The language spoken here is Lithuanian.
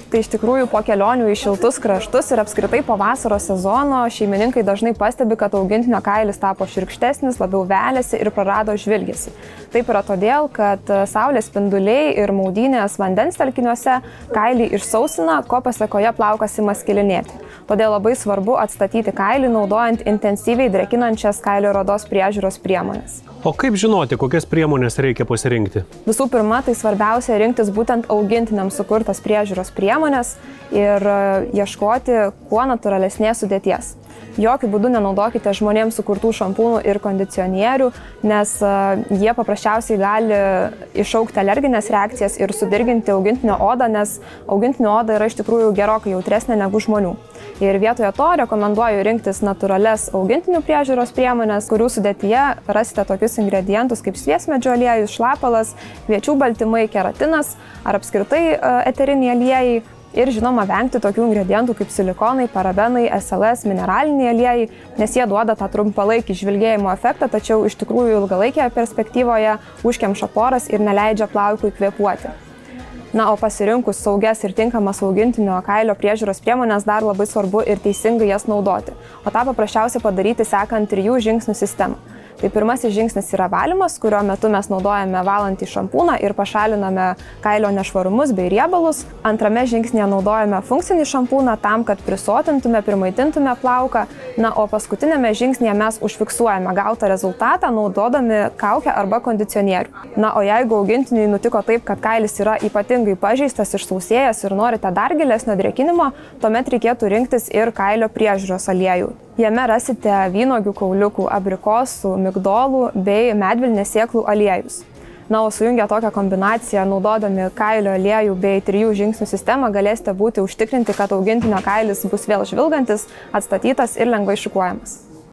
Tai iš tikrųjų po kelionių į šiltus kraštus ir apskritai po vasaros sezono šeimininkai dažnai pastebi, kad augintinio kailis tapo šiurkštesnis, labiau velėsi ir prarado žvilgesį. Taip yra todėl, kad saulės spinduliai ir maudynės vandens telkiniuose kailį išsausina, ko pasekoje plaukas ima skilinėti. Todėl labai svarbu atstatyti kailį, naudojant intensyviai drėkinančias kailio ir odos priežiūros priemonės. O kaip žinoti, kokias priemonės reikia pasirinkti? Visų pirma, tai svarbiausia rinktis būtent augintiniams sukurtas priežiūros priemonės ir ieškoti kuo natūralesnės sudėties. Jokių būdų nenaudokite žmonėms sukurtų šampūnų ir kondicionierių, nes jie paprasčiausiai gali iššaukti alerginės reakcijas ir sudirginti augintinio odą, nes augintinio oda yra iš tikrųjų gerokai jautresnė negu žmonių. Ir vietoje to rekomenduoju rinktis natūrales augintinių priežiūros priemonės, kurių sudėtyje rasite tokius ingredientus kaip sviesmedžio aliejus, šlapalas, kviečių baltymai, keratinas ar apskritai eteriniai aliejai. Ir žinoma, vengti tokių ingredientų kaip silikonai, parabenai, SLS, mineraliniai aliejai, nes jie duoda tą trumpalaikį žvilgėjimo efektą, tačiau iš tikrųjų ilgalaikėje perspektyvoje užkemša poras ir neleidžia plaukui kvėpuoti. Na, o pasirinkus saugias ir tinkamas augintinio kailio priežiūros priemonės dar labai svarbu ir teisingai jas naudoti. O tą paprasčiausia padaryti sekant 3 žingsnių sistemą. Tai pirmasis žingsnis yra valymas, kurio metu mes naudojame valantį šampūną ir pašaliname kailio nešvarumus bei riebalus. Antrame žingsnėje naudojame funkcinį šampūną tam, kad prisotintume, primaitintume plauką. Na, o paskutinėme žingsnėje mes užfiksuojame gautą rezultatą naudodami kaukę arba kondicionierių. Na, o jeigu augintiniui nutiko taip, kad kailis yra ypatingai pažeistas, išsausėjęs ir norite dar gilesnio drėkinimo, tuomet reikėtų rinktis ir kailio priežiūros aliejų. Jame rasite vynuogių kauliukų, abrikosų, migdolų bei medvilnės sėklų aliejus. Na, o sujungę tokią kombinaciją, naudodami kailio aliejų bei 3 žingsnių sistemą, galėsite būti užtikrinti, kad augintinio kailis bus vėl žvilgantis, atstatytas ir lengvai šukuojamas.